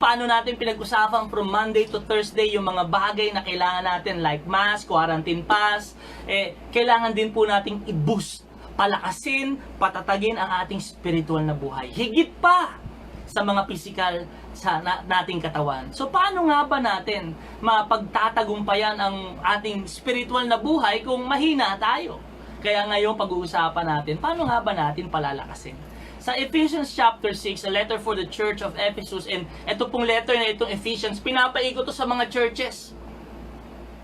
paano natin pinag-usapan from Monday to Thursday yung mga bagay na kailangan natin like mask, quarantine pass, kailangan din po nating i-boost, palakasin, patatagin ang ating spiritual na buhay. Higit pa sa mga physical sa nating katawan. So paano nga ba natin mapagtatagumpayan ang ating spiritual na buhay kung mahina tayo? Kaya ngayon pag-uusapan natin, paano nga ba natin palalakasin? Sa Ephesians chapter 6, a letter for the church of Ephesus, and ito pong letter na itong Ephesians, pinapaikot to sa mga churches.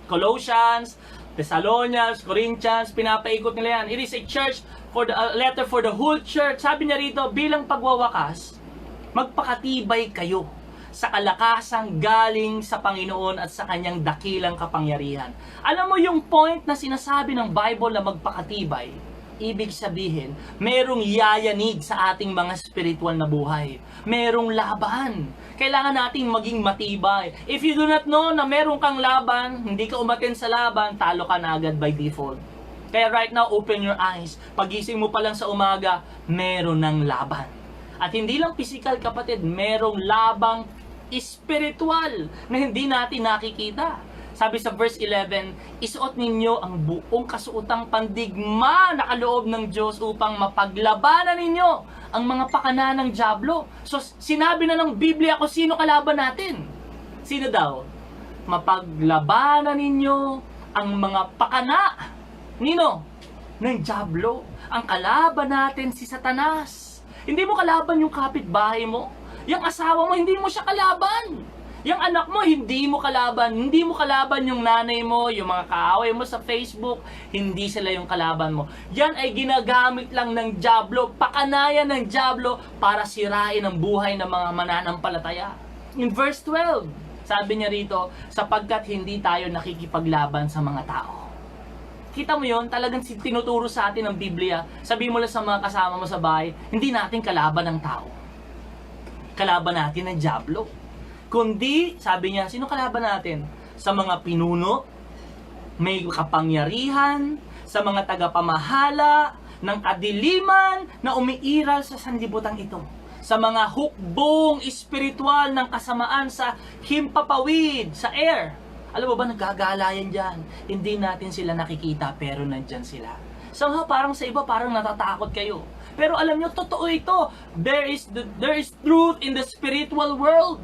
Colossians, Thessalonians, Corinthians, pinapaikot nila yan. It is a church for the letter for the whole church. Sabi niya rito, bilang pagwawakas, magpakatibay kayo sa kalakasang galing sa Panginoon at sa kanyang dakilang kapangyarihan. Alam mo yung point na sinasabi ng Bible na magpakatibay, ibig sabihin, merong yayanig sa ating mga spiritual na buhay. Merong laban. Kailangan nating maging matibay. If you do not know na meron kang laban, hindi ka umattend sa laban, talo ka na agad by default. Kaya right now, open your eyes. Pagising mo pa lang sa umaga, meron ng laban. At hindi lang physical, kapatid, merong labang spiritual na hindi natin nakikita. Sabi sa verse 11, isuot ninyo ang buong kasuotang pandigma na kaloob ng Diyos upang mapaglabanan ninyo ang mga pakana ng dyablo. So, sinabi na ng Biblia kung sino kalaban natin. Sino daw? Mapaglabanan ninyo ang mga pakana. Nino? Ng dyablo. Ang kalaban natin si Satanas. Hindi mo kalaban yung kapitbahay mo. Yung asawa mo, hindi mo siya kalaban. Yung anak mo, hindi mo kalaban. Hindi mo kalaban yung nanay mo, yung mga kaaway mo sa Facebook, hindi sila yung kalaban mo. Yan ay ginagamit lang ng dyablo, pakanayan ng dyablo para sirain ang buhay ng mga mananampalataya. In verse 12, sabi niya rito, sapagkat hindi tayo nakikipaglaban sa mga tao. Kita mo yun, talagang tinuturo sa atin ng Biblia. Sabi mo lang sa mga kasama mo sa bahay, hindi natin kalaban ng tao. Kalaban natin ng dyablo. Kundi, sabi niya, sino kalaban natin? Sa mga pinuno, may kapangyarihan, sa mga tagapamahala, ng kadiliman na umiiral sa sanlibutan ito. Sa mga hukbong espiritual ng kasamaan sa himpapawid, sa air. Alam mo ba, nagagala yan dyan. Hindi natin sila nakikita, pero nandyan sila. Somehow, parang sa iba, parang natatakot kayo. Pero alam nyo, totoo ito. There is truth in the spiritual world.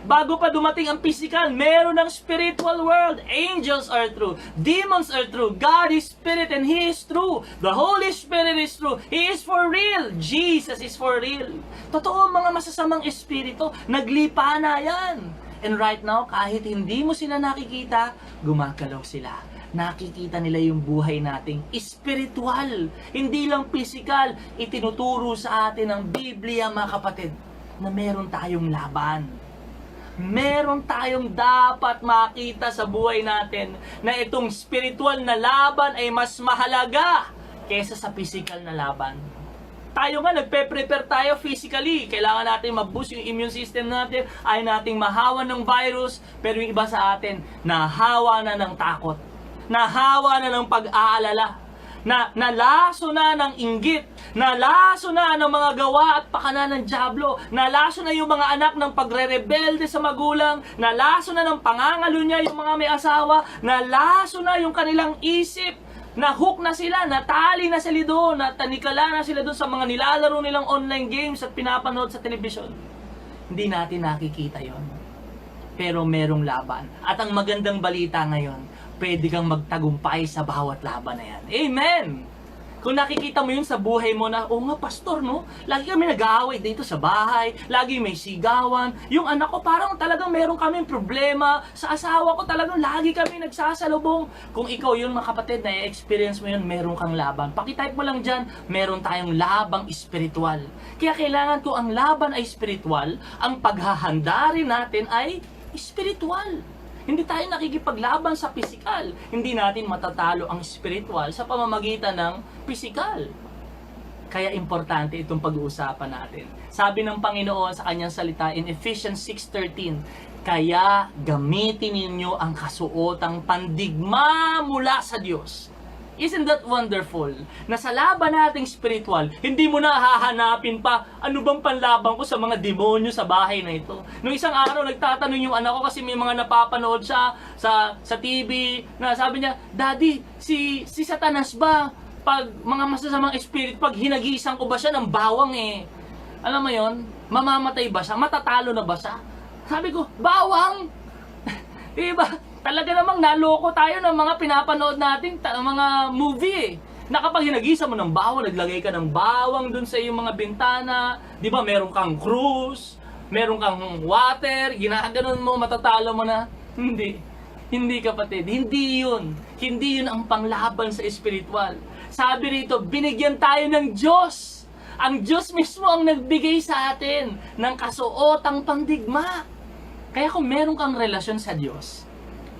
Bago pa dumating ang physical, meron ng spiritual world. Angels are true. Demons are true. God is spirit and He is true. The Holy Spirit is true. He is for real. Jesus is for real. Totoo, mga masasamang espiritu, naglipa na yan. And right now, kahit hindi mo sila nakikita, gumagalaw sila. Nakikita nila yung buhay nating spiritual. Hindi lang physical. Itinuturo sa atin ng Biblia, mga kapatid, na meron tayong laban. Meron tayong dapat makita sa buhay natin na itong spiritual na laban ay mas mahalaga kaysa sa physical na laban. Tayo nga, nagpe-prepare tayo physically. Kailangan natin ma-boost yung immune system natin. Ay nating mahawa ng virus. Pero yung iba sa atin, nahawa na ng takot. Nahawa na ng pag-aalala. Nalaso na ng inggit. Nalaso na ng mga gawa at pakana ng dyablo. Nalaso na yung mga anak ng pagre-rebelde sa magulang. Nalaso na ng pangangalo niya yung mga may asawa. Nalaso na yung kanilang isip. Na-hook na sila, natali na sila doon, natanikala na sila doon sa mga nilalaro nilang online games at pinapanood sa telebisyon. Hindi natin nakikita yon. Pero merong laban. At ang magandang balita ngayon, pwede kang magtagumpay sa bawat laban na yan. Amen! Kung nakikita mo yun sa buhay mo na, oh nga pastor, no? Lagi kami nag-aaway dito sa bahay, lagi may sigawan. Yung anak ko parang talagang meron kaming problema. Sa asawa ko talagang lagi kami nagsasalubong. Kung ikaw yun, mga kapatid, na-experience mo yun, meron kang laban. Pakitype mo lang dyan, meron tayong labang espiritual. Kaya kailangan ko ang laban ay espiritual, ang paghahanda rin natin ay espiritual. Hindi tayo nakikipaglaban sa physical. Hindi natin matatalo ang spiritual sa pamamagitan ng physical. Kaya importante itong pag-uusapan natin. Sabi ng Panginoon sa kanyang salita in Ephesians 6:13, kaya gamitin ninyo ang kasuotang pandigma mula sa Diyos. Isn't that wonderful? Na sa laban nating spiritual, hindi mo na hahanapin pa, ano bang panlaban ko sa mga demonyo sa bahay na ito? Nung isang araw, nagtatanong yung anak ko kasi may mga napapanood siya sa TV, na sabi niya, Daddy, si Satanas ba, pag mga masasamang spirit, pag hinagisan ko ba siya ng bawang alam mo yon, mamamatay ba siya? Matatalo na ba siya? Sabi ko, bawang! Diba? Talaga namang naloko tayo ng mga pinapanood natin, mga movie na kapag hinagisa mo ng bawang, naglagay ka ng bawang dun sa iyong mga bintana, di ba meron kang cruise, meron kang water, ginaganon mo, matatalo mo na. Hindi kapatid, hindi yun ang panglaban sa espiritual. Sabi rito, binigyan tayo ng Diyos. Ang Diyos mismo ang nagbigay sa atin ng kasuotang pandigma. Kaya kung meron kang relasyon sa Diyos,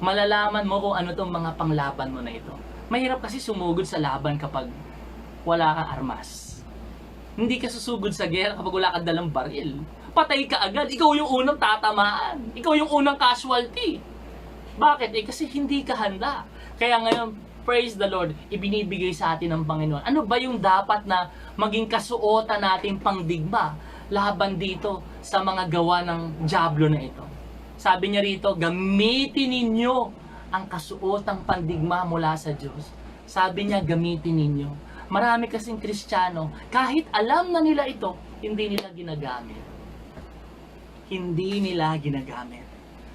malalaman mo kung ano tong mga panglaban mo na ito. Mahirap kasi sumugod sa laban kapag wala kang armas. Hindi ka susugod sa gera kapag wala kang dalang baril. Patay ka agad. Ikaw yung unang tatamaan. Ikaw yung unang casualty. Bakit? Kasi hindi ka handa. Kaya ngayon, praise the Lord, ibinibigay sa atin ng Panginoon. Ano ba yung dapat na maging kasuotan natin pangdigma laban dito sa mga gawa ng dyablo na ito? Sabi niya rito, gamitin ninyo ang kasuotang pandigma mula sa Diyos. Sabi niya, gamitin ninyo. Marami kasing Kristiyano, kahit alam na nila ito, hindi nila ginagamit. Hindi nila ginagamit.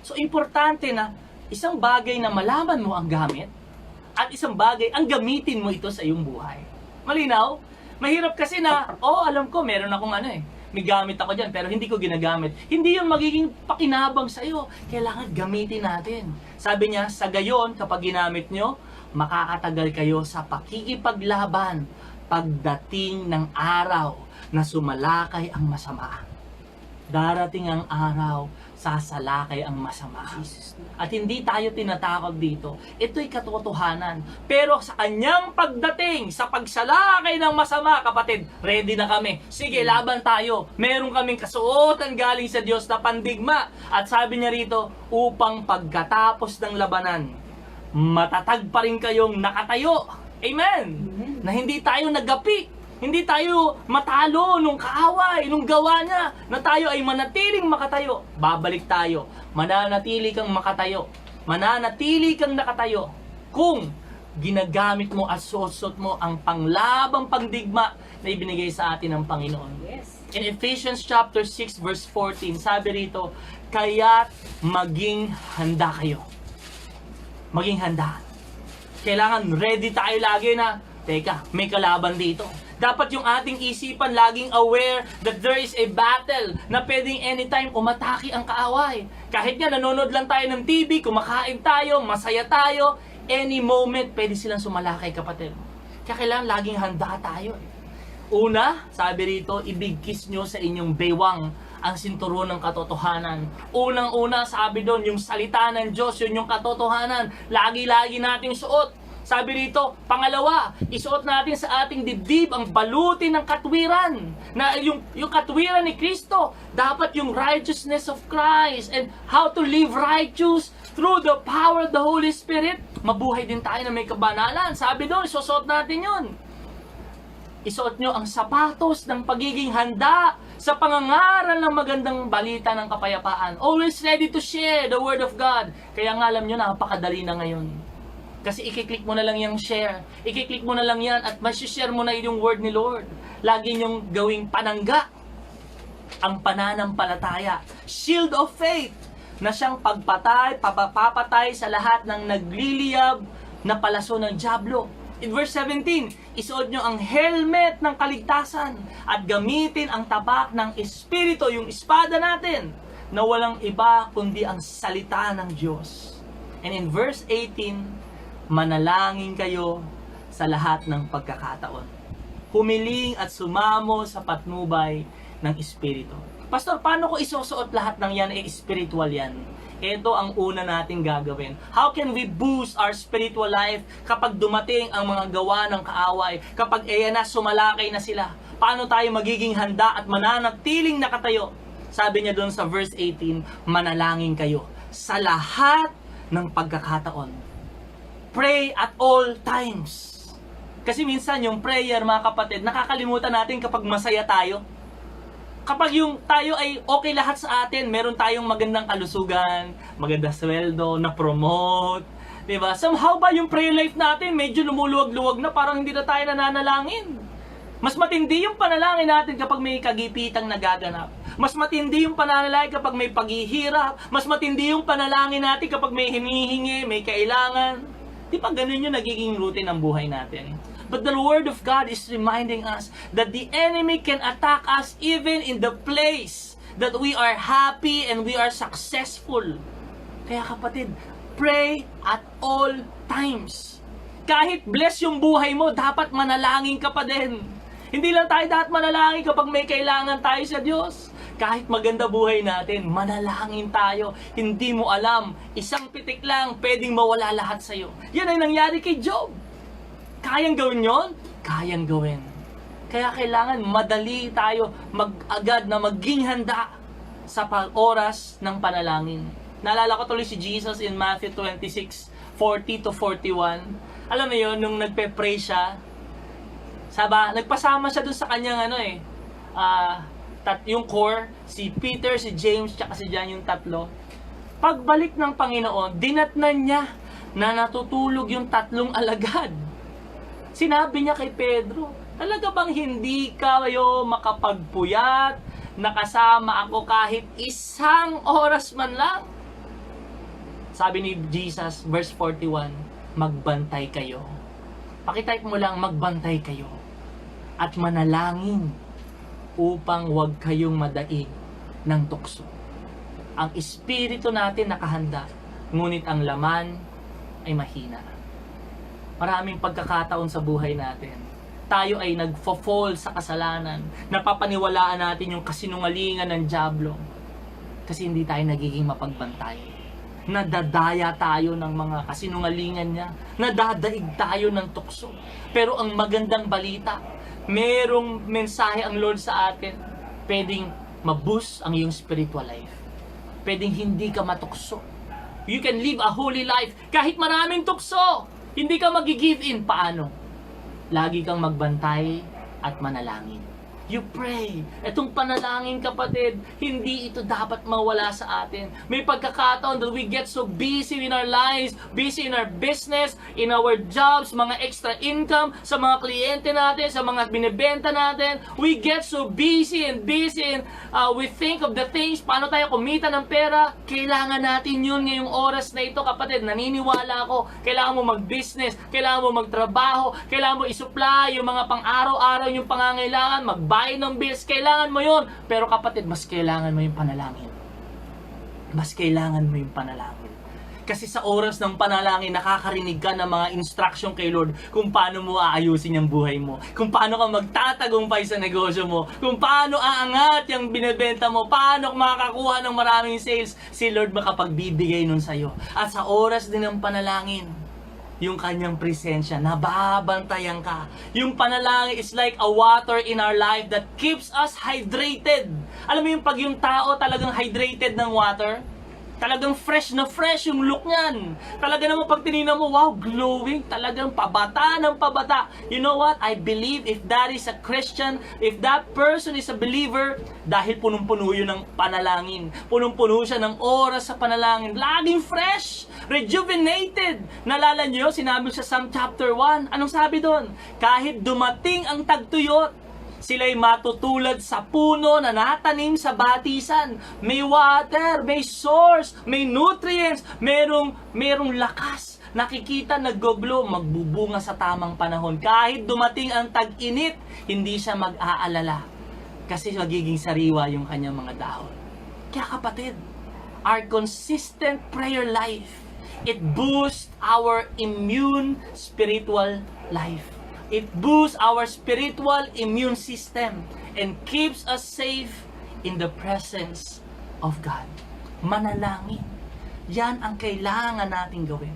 So, importante na isang bagay na malaman mo ang gamit, at isang bagay ang gamitin mo ito sa iyong buhay. Malinaw? Mahirap kasi na, alam ko, meron akong may gamit ako dyan, pero hindi ko ginagamit. Hindi yun magiging pakinabang sa iyo. Kailangan gamitin natin. Sabi niya, sa gayon, kapag ginamit nyo, makakatagal kayo sa pakikipaglaban pagdating ng araw na sumalakay ang masama. Darating ang araw, sasalakay ang masama. At hindi tayo tinatakot dito. Ito'y katotohanan. Pero sa kanyang pagdating, sa pagsalakay ng masama, kapatid, ready na kami. Sige, laban tayo. Meron kaming kasuotan galing sa Diyos na pandigma. At sabi niya rito, upang pagkatapos ng labanan, matatag pa rin kayong nakatayo. Amen! Na hindi tayo nagapi. Hindi tayo matalo nung kaaway, nung gawa niya, na tayo ay manatiling makatayo. Babalik tayo. Mananatili kang makatayo. Mananatili kang nakatayo kung ginagamit mo at susot mo ang panglabang pangdigma na ibinigay sa atin ng Panginoon. Yes. In Ephesians chapter 6 verse 14, sabi rito, kaya't maging handa kayo. Maging handa. Kailangan ready tayo lagi na, teka, may kalaban dito. Dapat yung ating isipan laging aware that there is a battle na pwedeng anytime umatake ang kaaway. Kahit nga nanonood lang tayo ng TV, kumakain tayo, masaya tayo, any moment pwede silang sumalakay, kapatid. Kaya kailangan laging handa tayo. Una, sabi rito, ibigkis nyo sa inyong bewang ang sinturon ng katotohanan. Unang-una, sabi doon, yung salita ng Diyos, yun yung katotohanan. Lagi-lagi nating suot. Sabi rito, pangalawa, isuot natin sa ating dibdib ang baluti ng katwiran. Na yung katwiran ni Kristo, dapat yung righteousness of Christ and how to live righteous through the power of the Holy Spirit. Mabuhay din tayo na may kabanalan. Sabi doon, isuot natin yun. Isuot nyo ang sapatos ng pagiging handa sa pangangaral ng magandang balita ng kapayapaan. Always ready to share the Word of God. Kaya nga alam nyo, napakadali na ngayon. Kasi i-click mo na lang yung share. I-click mo na lang yan at masishare mo na yung word ni Lord. Lagi niyong gawing panangga ang pananampalataya. Shield of faith na siyang papapatay sa lahat ng nagliliyab na palaso ng dyablo. In verse 17, isuot nyo ang helmet ng kaligtasan at gamitin ang tapak ng Espiritu, yung espada natin, na walang iba kundi ang salita ng Diyos. And in verse 18, manalangin kayo sa lahat ng pagkakataon. Humiling at sumamo sa patnubay ng Espiritu. Pastor, paano ko isusuot lahat ng yan? Spiritual yan. Ito ang una nating gagawin. How can we boost our spiritual life kapag dumating ang mga gawa ng kaaway? Kapag sumalakay na sila? Paano tayo magiging handa at mananatiling nakatayo? Sabi niya doon sa verse 18, manalangin kayo sa lahat ng pagkakataon. Pray at all times. Kasi minsan yung prayer, mga kapatid, nakakalimutan natin kapag masaya tayo. Kapag yung tayo ay okay lahat sa atin, meron tayong magandang kalusugan, magandang sweldo, na-promote, diba? Somehow ba yung prayer life natin medyo lumuluwag-luwag na, parang hindi na tayo nananalangin. Mas matindi yung panalangin natin kapag may kagipitang nagaganap. Mas matindi yung panalangin kapag may paghihirap. Mas matindi yung panalangin natin kapag may hinihingi, may kailangan. Di ba ganun yung nagiging routine ng buhay natin? But the Word of God is reminding us that the enemy can attack us even in the place that we are happy and we are successful. Kaya kapatid, pray at all times. Kahit bless yung buhay mo, dapat manalangin ka pa din. Hindi lang tayo dapat manalangin kapag may kailangan tayo sa Diyos. Kahit maganda buhay natin, manalangin tayo. Hindi mo alam, isang pitik lang, pwedeng mawala lahat sa'yo. Yan ay nangyari kay Job. Kayang gawin yon? Kayang gawin. Kaya kailangan madali tayo agad na maging handa sa oras ng panalangin. Naalala ko tuloy si Jesus in Matthew 26:40-41. Alam mo yon, nung nagpe-pray siya, nagpasama siya dun sa kanyang yung core, si Peter, si James, tsaka si John, yung tatlo. Pagbalik ng Panginoon, dinatnan niya na natutulog yung tatlong alagad. Sinabi niya kay Pedro, talaga bang hindi kayo makapagpuyat, nakasama ako kahit isang oras man lang? Sabi ni Jesus, verse 41, magbantay kayo. Pakitype mo lang, magbantay kayo. At manalangin upang huwag kayong madaig ng tukso. Ang espiritu natin nakahanda, ngunit ang laman ay mahina. Maraming pagkakataon sa buhay natin. Tayo ay nagfo-fall sa kasalanan. Napapaniwalaan natin yung kasinungalingan ng dyablo. Kasi hindi tayo nagiging mapagbantay. Nadadaya tayo ng mga kasinungalingan niya. Nadadaig tayo ng tukso. Pero ang magandang balita, merong mensahe ang Lord sa atin. Pwedeng ma-boost ang iyong spiritual life. Pwedeng hindi ka matukso. You can live a holy life kahit maraming tukso. Hindi ka mag-give in. Paano? Lagi kang magbantay at manalangin. You pray. Itong panalangin, kapatid, hindi ito dapat mawala sa atin. May pagkakataon that we get so busy in our lives, busy in our business, in our jobs, mga extra income, sa mga kliyente natin, sa mga binibenta natin. We get so busy and we think of the things, paano tayo kumita ng pera. Kailangan natin yun ngayong oras na ito, kapatid. Naniniwala ako, kailangan mo mag-business, kailangan mo magtrabaho, kailangan mo isupply yung mga pang-araw-araw yung pangangailangan, magbayad ng bills, kailangan mo yun. Pero kapatid, mas kailangan mo yung panalangin. Mas kailangan mo yung panalangin. Kasi sa oras ng panalangin, nakakarinig ka ng mga instruction kay Lord kung paano mo aayusin yung buhay mo, kung paano ka magtatagumpay sa negosyo mo, kung paano aangat yung binibenta mo, paano makakakuha ng maraming sales. Si Lord makapagbibigay nun sa'yo. At sa oras din ng panalangin, yung kanyang presensya, nababantayan ka. Yung panalangin is like a water in our life that keeps us hydrated. Alam mo yung pag yung tao talagang hydrated ng water, talagang fresh na fresh yung look niyan. Talaga naman pag tinignan mo, wow, glowing, talagang pabata ng pabata. You know what? I believe if that is a Christian, if that person is a believer, dahil punong-puno yun ng panalangin. Punong-puno siya ng oras sa panalangin. Laging fresh, rejuvenated. Nalala niyo, sinabi sa Psalm chapter 1. Anong sabi doon? Kahit dumating ang tagtuyot, sila'y matutulad sa puno na natanim sa batisan. May water, may source, may nutrients, merong lakas. Nakikita, nag-glow, magbubunga sa tamang panahon. Kahit dumating ang tag-init, hindi siya mag-aalala. Kasi magiging sariwa yung kanyang mga dahon. Kaya kapatid, our consistent prayer life, it boosts our immune spiritual life. It boosts our spiritual immune system and keeps us safe in the presence of God. Manalangin. Yan ang kailangan natin gawin.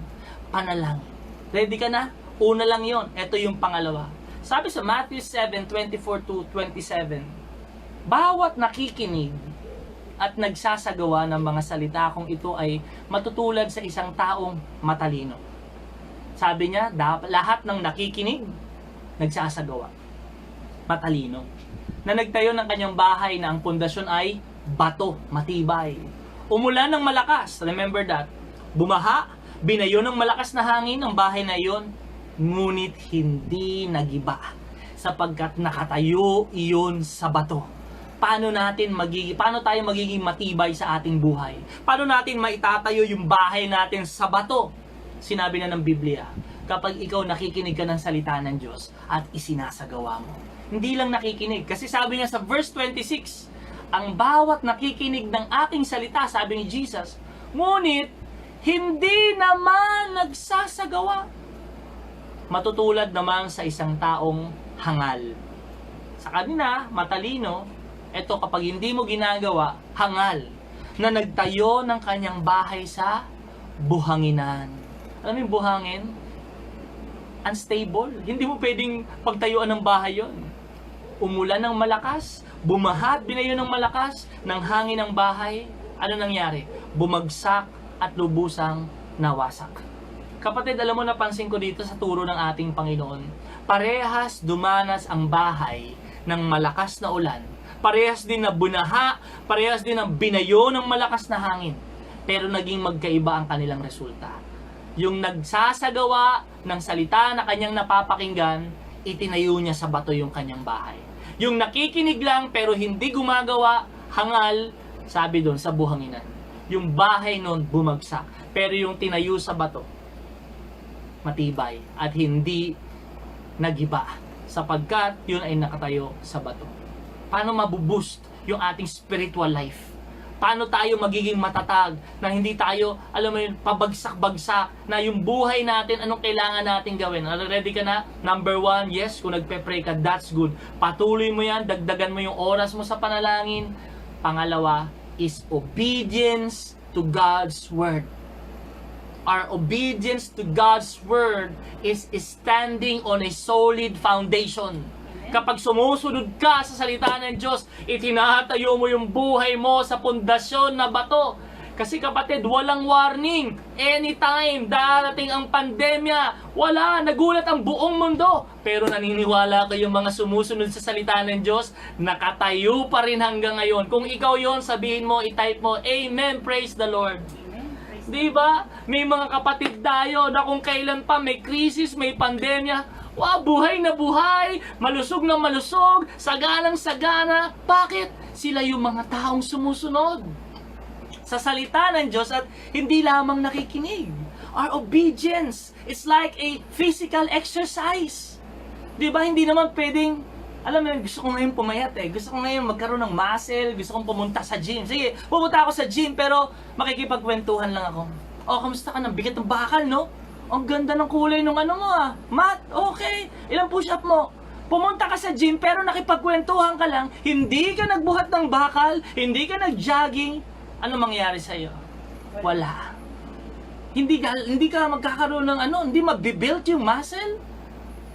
Panalangin. Ready ka na? Una lang yon. Ito yung pangalawa. Sabi sa Matthew 7:24-27, bawat nakikinig at nagsasagawa ng mga salita kung ito ay matutulad sa isang taong matalino. Sabi niya, lahat ng nakikinig nagsasagawa. Matalino. Na nagtayo ng kanyang bahay na ang pundasyon ay bato, matibay. Umulan ng malakas, remember that. Bumaha, binayo ng malakas na hangin ang bahay na iyon, ngunit hindi nagiba sapagkat nakatayo iyon sa bato. Paano tayo magiging matibay sa ating buhay? Paano natin maitatayo yung bahay natin sa bato? Sinabi na ng Biblia, kapag ikaw nakikinig ka ng salita ng Diyos at isinasagawa mo. Hindi lang nakikinig, kasi sabi niya sa verse 26, ang bawat nakikinig ng aking salita, sabi ni Jesus, ngunit hindi naman nagsasagawa. Matutulad naman sa isang taong hangal. Sa kanina, matalino, eto kapag hindi mo ginagawa, hangal, na nagtayo ng kanyang bahay sa buhanginan. Alam mo yung buhangin? Unstable. Hindi mo pwedeng pagtayuan ng bahay yon. Umulan ng malakas, bumaha, binayo ng malakas, ng hangin ng bahay. Ano nangyari? Bumagsak at lubusang nawasak. Kapatid, alam mo, napansin ko dito sa turo ng ating Panginoon, parehas dumanas ang bahay ng malakas na ulan. Parehas din na bunaha, parehas din na binayo ng malakas na hangin. Pero naging magkaiba ang kanilang resulta. Yung nagsasagawa ng salita na kanyang napapakinggan, itinayo niya sa bato yung kanyang bahay. Yung nakikinig lang pero hindi gumagawa, hangal, sabi doon sa buhanginan. Yung bahay noon bumagsak. Pero yung tinayo sa bato, matibay at hindi nagiba. Sapagkat yun ay nakatayo sa bato. Paano mabuboost yung ating spiritual life? Paano tayo magiging matatag na hindi tayo, alam mo yun, pabagsak-bagsak na yung buhay natin, anong kailangan natin gawin? Ready ka na? Number 1, yes, kung nagpe-pray ka, that's good. Patuloy mo yan, dagdagan mo yung oras mo sa panalangin. Pangalawa is obedience to God's Word. Our obedience to God's Word is standing on a solid foundation. Kapag sumusunod ka sa salita ng Diyos, itinatayo mo yung buhay mo sa pundasyon na bato. Kasi kapatid, walang warning. Anytime darating ang pandemya, wala, nagulat ang buong mundo. Pero naniniwala ko yung mga sumusunod sa salita ng Diyos, nakatayo pa rin hanggang ngayon. Kung ikaw yon, sabihin mo, itype mo, Amen, praise the Lord. Diba? May mga kapatid tayo na kung kailan pa may krisis, may pandemya, buhay na buhay, malusog na malusog, saganang sagana. Bakit? Sila yung mga taong sumusunod sa salita ng Diyos at hindi lamang nakikinig. Our obedience is like a physical exercise. Diba? Hindi naman pwedeng, alam mo, gusto ko ngayon pumayat Gusto ko ngayon magkaroon ng muscle, gusto kong pumunta sa gym. Sige, pumunta ako sa gym pero makikipagkwentuhan lang ako. Kamusta ka? Ng bigat ng bakal, no? Ang ganda ng kulay ng ano mo Mat, okay. Ilang push-up mo? Pumunta ka sa gym pero nakipagkwentuhan ka lang, hindi ka nagbuhat ng bakal, hindi ka nag-jogging, ano mangyayari sa'yo? Wala. Hindi ka magkakaroon ng hindi mabibuild yung muscle.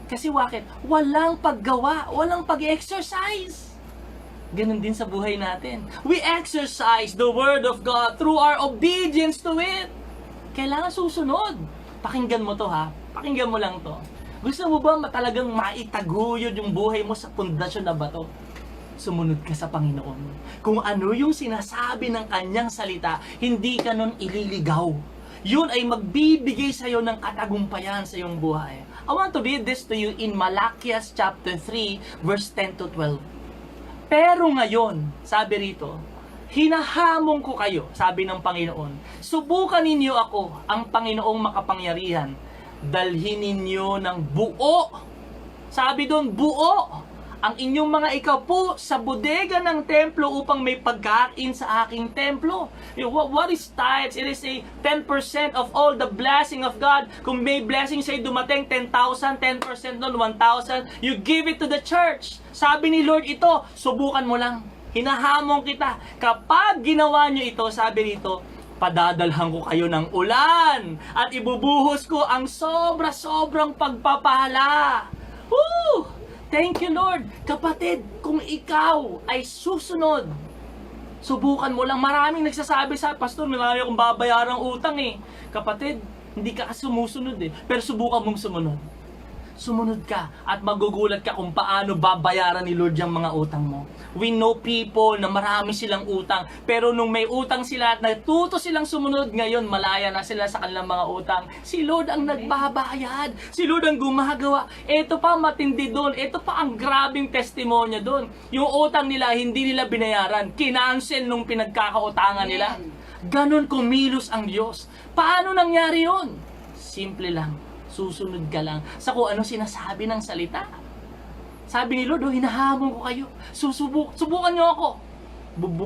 Kasi bakit? Walang paggawa, walang pag-exercise. Ganun din sa buhay natin. We exercise the Word of God through our obedience to it. Kailangan susunod. Pakinggan mo to Pakinggan mo lang to. Gusto mo ba talagang maitaguyod yung buhay mo sa pundasyon na bato? Sumunod ka sa Panginoon. Kung ano yung sinasabi ng kanyang salita, hindi ka nun ililigaw. Yun ay magbibigay sa'yo ng katagumpayan sa iyong buhay. I want to read this to you in Malachias chapter 3, verse 10 to 12. Pero ngayon, sabi rito, hinahamon ko kayo, sabi ng Panginoon. Subukan ninyo ako, ang Panginoong makapangyarihan. Dalhin ninyo ng buo. Sabi doon, buo. Ang inyong mga ikapo sa bodega ng templo upang may pagkain sa aking templo. What is tithes? It is a 10% of all the blessing of God. Kung may blessing sa'yo dumating, 10,000, 10% nun, 1,000. You give it to the church. Sabi ni Lord ito, subukan mo lang. Hinahamon kita. Kapag ginawa nyo ito, sabi rito, padadalhan ko kayo ng ulan at ibubuhos ko ang sobra-sobrang pagpapala. Woo! Thank you, Lord. Kapatid, kung ikaw ay susunod, subukan mo lang. Maraming nagsasabi sa Pastor, malaya kong babayaran ang utang Kapatid, hindi ka sumusunod Pero subukan mong sumunod. sumunod ka at magugulat ka kung paano babayaran ni Lord yung mga utang mo. We know people na marami silang utang, pero nung may utang sila at natuto silang sumunod, ngayon malaya na sila sa kanilang mga utang. Si Lord ang nagbabayad. Si Lord ang gumagawa. Ito pa matindi doon. Ito pa ang grabing testimonya doon. Yung utang nila, hindi nila binayaran. Kinancel nung pinagkakautangan nila. Ganon kumilos ang Diyos. Paano nangyari yun? Simple lang. Susunod ka lang sa kung ano sinasabi ng salita. Sabi ni Lord, hinahamon ko kayo. Subukan nyo ako.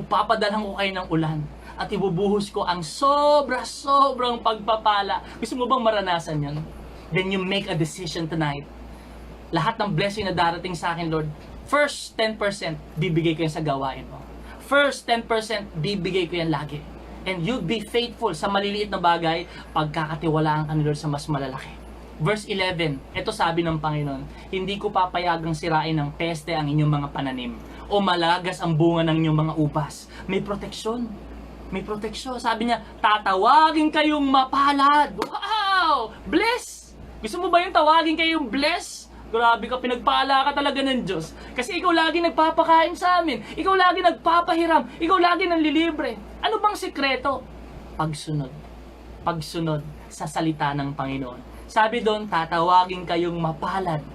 Papadalhan ko kayo ng ulan. At ibubuhos ko ang sobrang pagpapala. Gusto mo bang maranasan yan? Then you make a decision tonight. Lahat ng blessing na darating sa akin, Lord, first 10% bibigay ko yan sa gawain mo. First 10% bibigay ko yan lagi. And you'll be faithful sa maliliit na bagay, pagkakatiwalaan ka ni Lord sa mas malalaki. Verse 11, ito sabi ng Panginoon, hindi ko papayagang sirain ng peste ang inyong mga pananim o malagas ang bunga ng inyong mga ubas. May proteksyon. May proteksyon. Sabi niya, tatawagin kayong mapalad. Wow! Bless! Gusto mo ba yung tawagin kayong bless? Grabe ka, pinagpala ka talaga ng Diyos. Kasi ikaw lagi nagpapakain sa amin. Ikaw lagi nagpapahiram. Ikaw lagi nanlilibre. Ano bang sikreto? Pagsunod. Pagsunod sa salita ng Panginoon. Sabi doon, tatawagin kayong mapalad.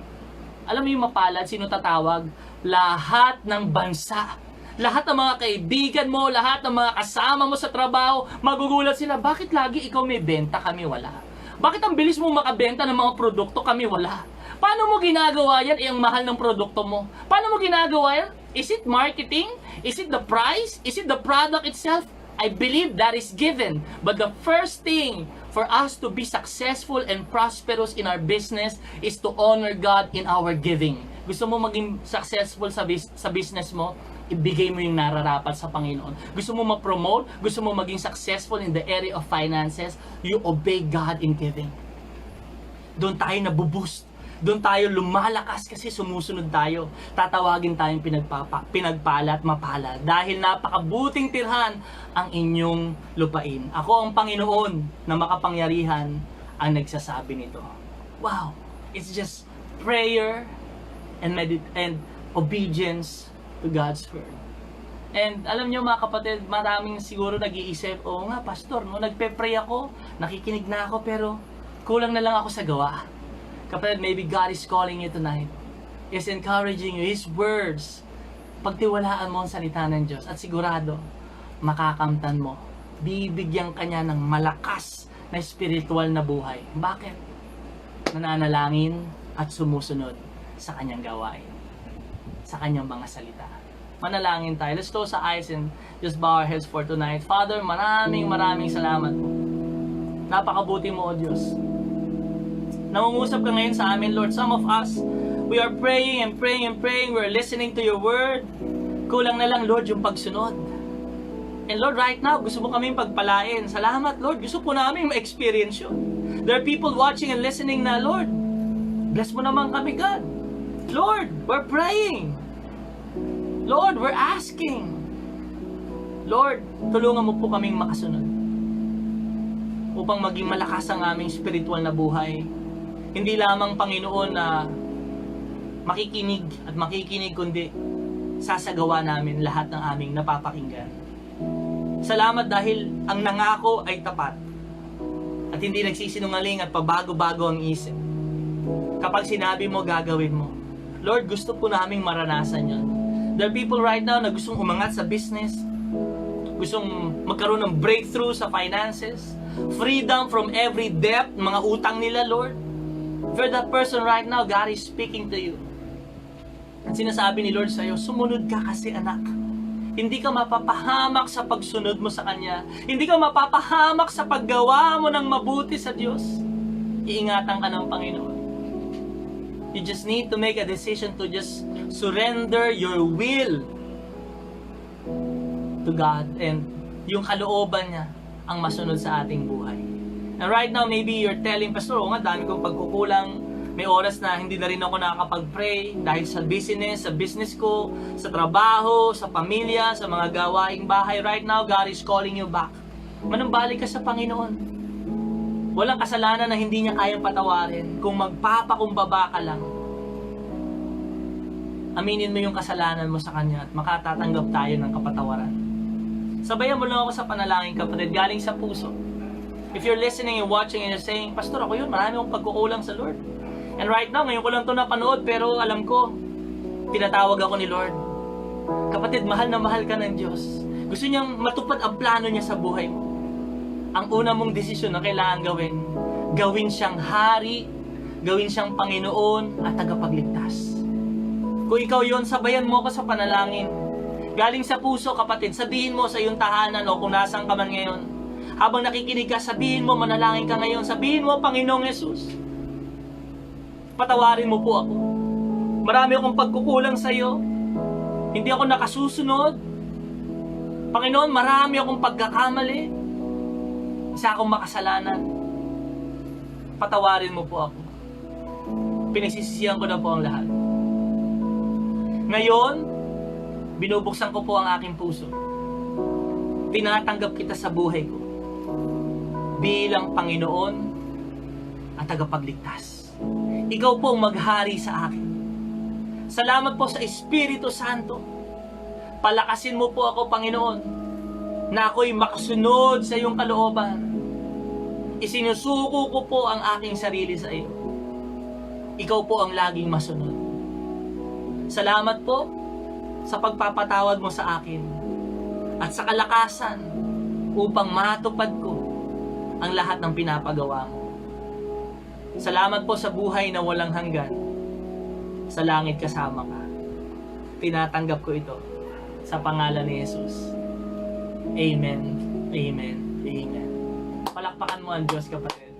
Alam mo yung mapalad? Sino tatawag? Lahat ng bansa. Lahat ng mga kaibigan mo, lahat ng mga kasama mo sa trabaho, magugulat sila, bakit lagi ikaw may benta, kami wala? Bakit ang bilis mo makabenta ng mga produkto, kami wala? Paano mo ginagawa yan? Ang mahal ng produkto mo. Paano mo ginagawa yan? Is it marketing? Is it the price? Is it the product itself? I believe that is given. But the first thing for us to be successful and prosperous in our business is to honor God in our giving. Gusto mo maging successful sa business mo? Ibigay mo yung nararapat sa Panginoon. Gusto mo ma-promote? Gusto mo maging successful in the area of finances? You obey God in giving. Doon tayo nabuboost. Doon tayo lumalakas kasi sumusunod tayo. Tatawagin tayong pinagpala at mapala dahil napakabuting tirhan ang inyong lupain. Ako ang Panginoon na makapangyarihan ang nagsasabi nito. Wow! It's just prayer and obedience to God's word. And alam nyo mga kapatid, maraming siguro nag-iisip, oo nga pastor, no, nagpe-pray ako, nakikinig na ako, pero kulang na lang ako sa gawa. Kapatid, maybe God is calling you tonight. Is encouraging you. His words. Pagtiwalaan mo ang salita ng Diyos at sigurado, makakamtan mo. Bibigyan ka niya ng malakas na spiritual na buhay. Bakit? Nananalangin at sumusunod sa kanyang gawain. Sa kanyang mga salita. Manalangin tayo. Let's close our eyes and just bow our heads for tonight. Father, maraming salamat po. Napakabuti mo, O Diyos. Nangungusap ka ngayon sa amin, Lord. Some of us, we are praying and praying and praying. We're listening to your word. Kulang na lang, Lord, yung pagsunod. And Lord, right now, gusto mo kaming pagpalain. Salamat, Lord. Gusto po namin ma-experience yun. There are people watching and listening na, Lord, bless mo naman kami, God. Lord, we're praying. Lord, we're asking. Lord, tulungan mo po kaming makasunod. Upang maging malakas ang aming spiritual na buhay. Hindi lamang, Panginoon, na makikinig, kundi sasagawa namin lahat ng aming napapakinggan. Salamat dahil ang nangako ay tapat at hindi nagsisinungaling at pabago-bago ang isip. Kapag sinabi mo, gagawin mo. Lord, gusto po naming maranasan yan. There are people right now na gustong umangat sa business, gustong magkaroon ng breakthrough sa finances, freedom from every debt, mga utang nila, Lord. For that person right now, God is speaking to you. At sinasabi ni Lord sa'yo, sumunod ka kasi anak. Hindi ka mapapahamak sa pagsunod mo sa Kanya. Hindi ka mapapahamak sa paggawa mo ng mabuti sa Diyos. Iingatan ka ng Panginoon. You just need to make a decision to just surrender your will to God and yung kalooban niya ang masunod sa ating buhay. And right now, maybe you're telling, Pastor, nga, dami kong pagkukulang. May oras na hindi na rin ako nakakapag-pray dahil sa business ko, sa trabaho, sa pamilya, sa mga gawaing bahay. Right now, God is calling you back. Manumbalik ka sa Panginoon. Walang kasalanan na hindi niya kayang patawarin kung magpapakumbaba ka lang. Aminin mo yung kasalanan mo sa Kanya at makatatanggap tayo ng kapatawaran. Sabayan mo lang ako sa panalangin, kapatid, galing sa puso. If you're listening and watching and you're saying, Pastor, ako yun, marami akong pagkukulang sa Lord. And right now, ngayon ko lang ito napanood, pero alam ko, tinatawag ako ni Lord. Kapatid, mahal na mahal ka ng Diyos. Gusto niyang matupad ang plano niya sa buhay mo. Ang una mong desisyon na kailangan gawin siyang hari, gawin siyang Panginoon at tagapagligtas. Kung ikaw yon, sabayan mo ko sa panalangin. Galing sa puso, kapatid, sabihin mo sa iyong tahanan o kung nasaan ka man ngayon. Habang nakikinig ka, sabihin mo, manalangin ka ngayon. Sabihin mo, Panginoong Yesus, patawarin mo po ako. Marami akong pagkukulang sa iyo. Hindi ako nakasusunod. Panginoon, marami akong pagkakamali. Isa akong makasalanan. Patawarin mo po ako. Pinagsisisihan ko na po ang lahat. Ngayon, binubuksan ko po ang aking puso. Tinatanggap kita sa buhay ko bilang Panginoon at tagapagligtas. Ikaw po ang maghari sa akin. Salamat po sa Espiritu Santo. Palakasin mo po ako, Panginoon, na ako'y makasunod sa iyong kalooban. Isinusuko ko po ang aking sarili sa iyo. Ikaw po ang laging masunod. Salamat po sa pagpapatawad mo sa akin at sa kalakasan upang matupad ko ang lahat ng pinapagawa mo. Salamat po sa buhay na walang hanggan. Sa langit kasama ka. Tinatanggap ko ito sa pangalan ni Jesus. Amen. Amen. Amen. Palakpakan mo ang Diyos, kapatid.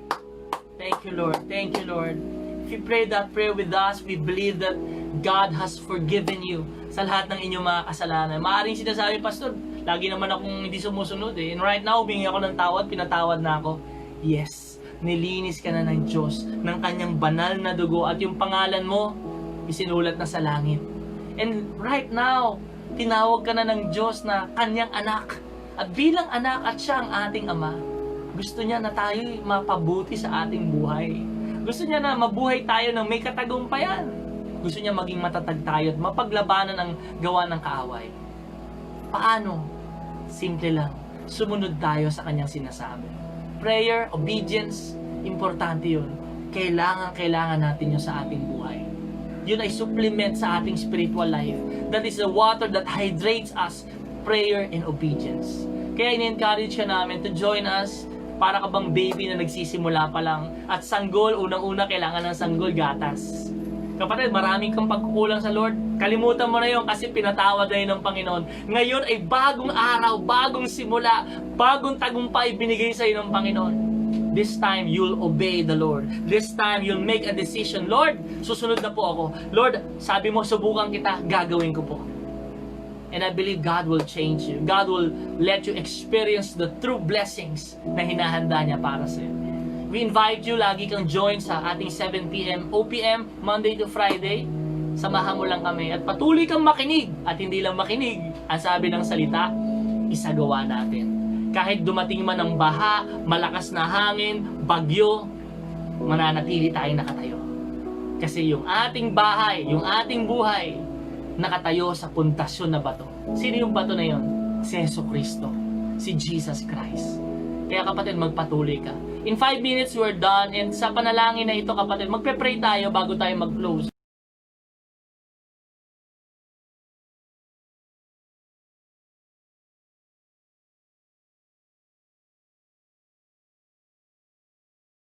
Thank you, Lord. Thank you, Lord. If you pray that prayer with us, we believe that God has forgiven you sa lahat ng inyong mga kasalanan. Maaaring sinasabi, Pastor, lagi naman akong hindi sumusunod eh. And right now, humingi ako ng tawad, pinatawad na ako. Yes, nilinis ka na ng Diyos, ng kanyang banal na dugo, at yung pangalan mo, isinulat na sa langit. And right now, tinawag ka na ng Diyos na kanyang anak. At bilang anak at siya ang ating ama, gusto niya na tayo'y mapabuti sa ating buhay. Gusto niya na mabuhay tayo ng may katagumpayan. Gusto niya maging matatag tayo at mapaglabanan ang gawa ng kaaway. Paano? Simple lang. Sumunod tayo sa kanyang sinasabi. Prayer, obedience, importante yun. Kailangan natin yun sa ating buhay. Yun ay supplement sa ating spiritual life. That is the water that hydrates us. Prayer and obedience. Kaya in-encourage ka namin to join us. Para ka bang baby na nagsisimula pa lang. At sanggol, unang-una kailangan ng sanggol, gatas. Kapatid, maraming kang pagkukulang sa Lord. Kalimutan mo na yun kasi pinatawad na yun ng Panginoon. Ngayon ay bagong araw, bagong simula, bagong tagumpay binigay sa iyo ng Panginoon. This time, you'll obey the Lord. This time, you'll make a decision. Lord, susunod na po ako. Lord, sabi mo, subukan kita, gagawin ko po. And I believe God will change you. God will let you experience the true blessings na hinahanda niya para sa iyo. We invite you, lagi kang join sa ating 7 p.m. OPM, Monday to Friday. Samahan mo lang kami at patuloy kang makinig. At hindi lang makinig, ang sabi ng salita, isagawa natin. Kahit dumating man ang baha, malakas na hangin, bagyo, mananatili tayong nakatayo. Kasi yung ating bahay, yung ating buhay, nakatayo sa puntasyon na bato. Sino yung bato na yon? Si Jesucristo. Si Jesus Christ. Kaya kapatid, magpatuloy ka. In 5 minutes, we're done. And sa panalangin na ito, kapatid, magpe-pray tayo bago tayo mag-close.